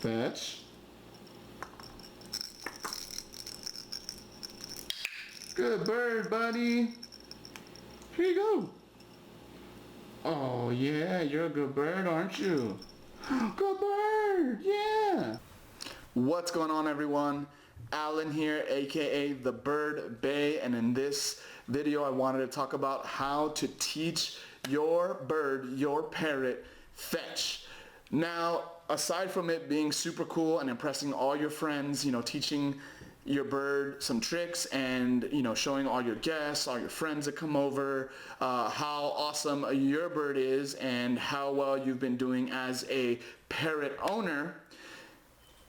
Fetch. Good bird, buddy. Here you go. Oh yeah, you're a good bird, aren't you? Good bird, yeah. What's going on, everyone? Alan here, aka the Bird Bay, and in this video I wanted to talk about how to teach your bird, your parrot, fetch. Now, aside from it being super cool and impressing all your friends, teaching your bird some tricks and showing all your guests, all your friends that come over, how awesome your bird is and how well you've been doing as a parrot owner,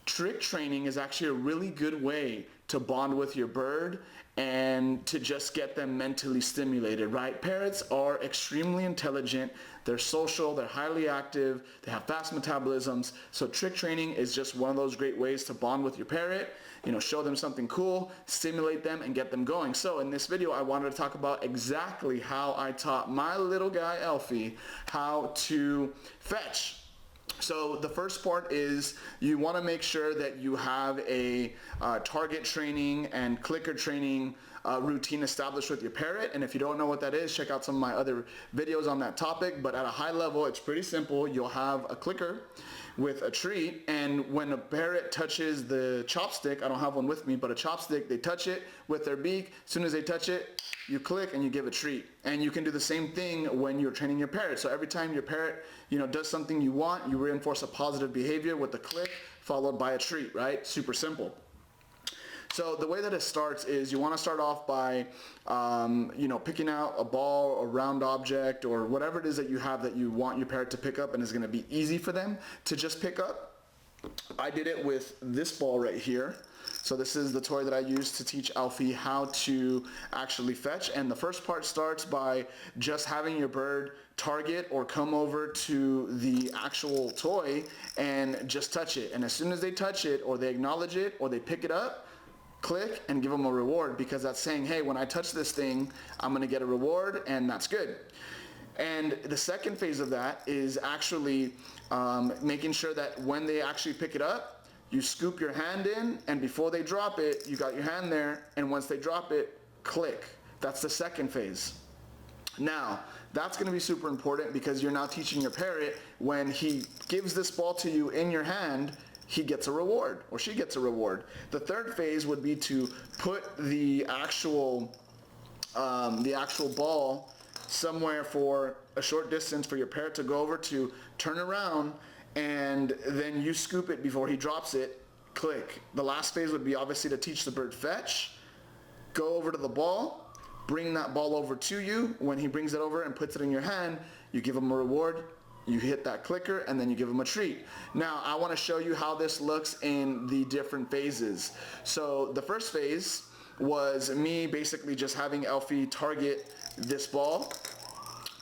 trick training is actually a really good way to bond with your bird and to just get them mentally stimulated, right? Parrots are extremely intelligent, they're social, they're highly active, they have fast metabolisms, so trick training is just one of those great ways to bond with your parrot, show them something cool, stimulate them, and get them going. So in this video, I wanted to talk about exactly how I taught my little guy, Elfie, how to fetch. So the first part is you want to make sure that you have a target training and clicker training routine established with your parrot. And if you don't know what that is, check out some of my other videos on that topic. But at a high level, it's pretty simple. You'll have a clicker with a treat, and when a parrot touches the chopstick, I don't have one with me, but a chopstick, they touch it with their beak. As soon as they touch it, you click and you give a treat. And you can do the same thing when you're training your parrot. So every time your parrot, does something you want, you reinforce a positive behavior with a click followed by a treat, right? Super simple. So the way that it starts is you want to start off by, picking out a ball, a round object, or whatever it is that you have that you want your parrot to pick up and is going to be easy for them to just pick up. I did it with this ball right here. So this is the toy that I used to teach Elfie how to actually fetch. And the first part starts by just having your bird target or come over to the actual toy and just touch it. And as soon as they touch it, or they acknowledge it, or they pick it up, click and give them a reward, because that's saying, hey, when I touch this thing, I'm going to get a reward, and that's good. And the second phase of that is actually making sure that when they actually pick it up, you scoop your hand in, and before they drop it, you got your hand there, and once they drop it, click. That's the second phase. Now, that's going to be super important, because you're now teaching your parrot, when he gives this ball to you in your hand, he gets a reward, or she gets a reward. The third phase would be to put the actual ball somewhere for a short distance for your parrot to go over to, turn around, and then you scoop it before he drops it, click. The last phase would be obviously to teach the bird fetch, go over to the ball, bring that ball over to you. When he brings it over and puts it in your hand, you give him a reward, you hit that clicker, and then you give him a treat. Now, I want to show you how this looks in the different phases. So the first phase was me basically just having Elfie target this ball,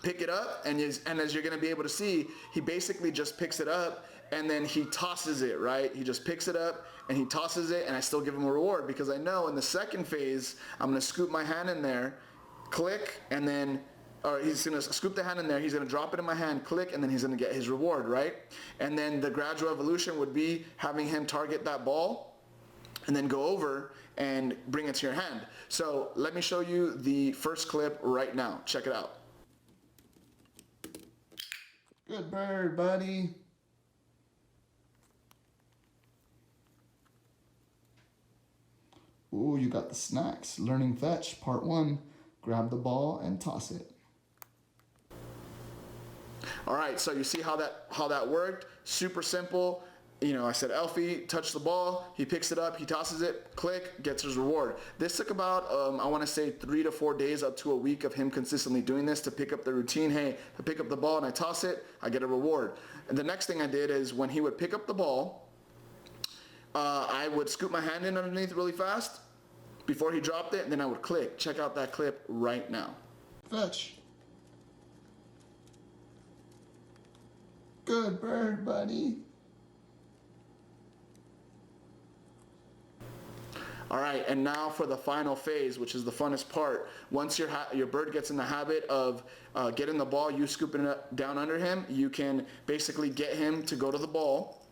pick it up, and as you're going to be able to see, he basically just picks it up and then he tosses it, right? He just picks it up and he tosses it, and I still give him a reward, because I know in the second phase, I'm going to scoop my hand in there, click, and then he's going to scoop the hand in there, he's going to drop it in my hand, click, and then he's going to get his reward, right? And then the gradual evolution would be having him target that ball and then go over and bring it to your hand. So let me show you the first clip right now. Check it out. Good bird, buddy. Ooh, you got the snacks. Learning fetch, part 1. Grab the ball and toss it. All right, so you see how that worked? Super simple. I said, Elfie, touch the ball. He picks it up, he tosses it, click, gets his reward. This took about, I want to say 3 to 4 days up to a week of him consistently doing this to pick up the routine. Hey, I pick up the ball and I toss it, I get a reward. And the next thing I did is when he would pick up the ball, I would scoop my hand in underneath really fast before he dropped it, and then I would click. Check out that clip right now. Fetch. Good bird, buddy. All right, and now for the final phase, which is the funnest part. Once your bird gets in the habit of getting the ball, you scooping it down under him, you can basically get him to go to the ball,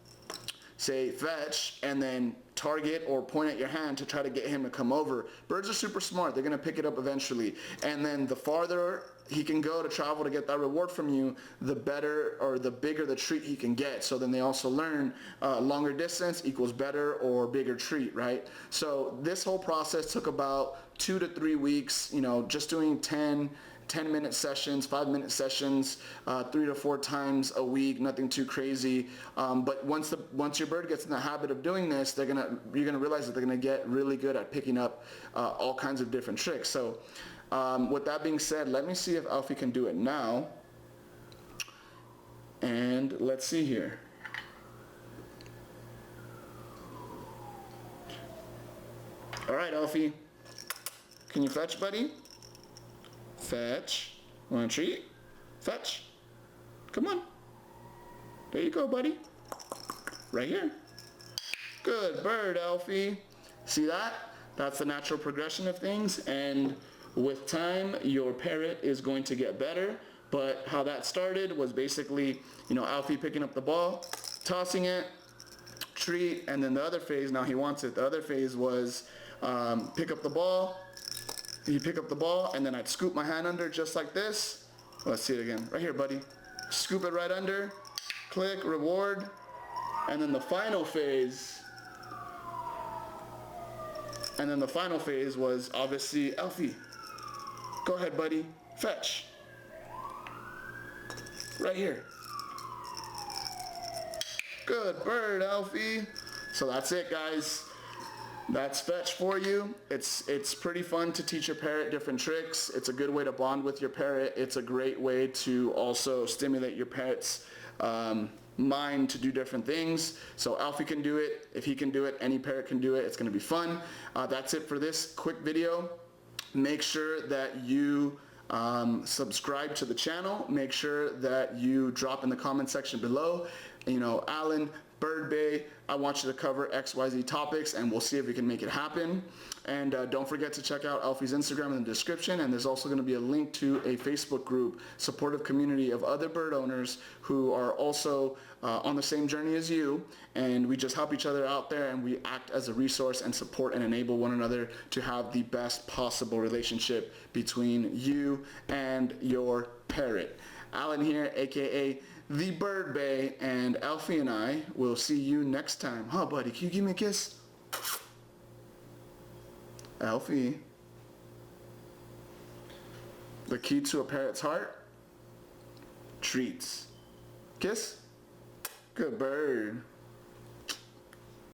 say fetch, and then target or point at your hand to try to get him to come over. Birds are super smart. They're going to pick it up eventually. And then the farther he can go to travel to get that reward from you, the better or the bigger the treat he can get. So then they also learn longer distance equals better or bigger treat, right? So this whole process took about 2 to 3 weeks, you know, just doing 10-minute sessions, 5-minute sessions, 3 to 4 times a week, nothing too crazy. But once your bird gets in the habit of doing this, you're gonna realize that they're gonna get really good at picking up all kinds of different tricks. So with that being said, let me see if Elfie can do it now. And let's see here. All right, Elfie, can you fetch, buddy? Fetch. Want a treat? Fetch. Come on. There you go, buddy. Right here. Good bird, Elfie. See that? That's the natural progression of things, and with time, your parrot is going to get better. But how that started was basically, you know, Elfie picking up the ball, tossing it, treat, and then the other phase, now he wants it. The other phase was pick up the ball, you pick up the ball, and then I'd scoop my hand under just like this. Let's see it again. Right here, buddy. Scoop it right under, click, reward, and then the final phase. And then the final phase was obviously, Elfie, go ahead, buddy, fetch. Right here. Good bird, Elfie. So that's it, guys. That's fetch for you. It's pretty fun to teach your parrot different tricks. It's a good way to bond with your parrot. It's a great way to also stimulate your parrot's mind to do different things. So Elfie can do it. If he can do it, any parrot can do it. It's going to be fun. That's it for this quick video. Make sure that you subscribe to the channel. Make sure that you drop in the comment section below, you know, Alan, Bird Bay, I want you to cover XYZ topics, and we'll see if we can make it happen. And don't forget to check out Elfie's Instagram in the description, and there's also going to be a link to a Facebook group, supportive community of other bird owners who are also on the same journey as you, and we just help each other out there, and we act as a resource and support and enable one another to have the best possible relationship between you and your parrot. Alan here, aka the Bird Bay, and Elfie and I will see you next time. Huh, buddy, can you give me a kiss? Elfie. The key to a parrot's heart? Treats. Kiss? Good bird.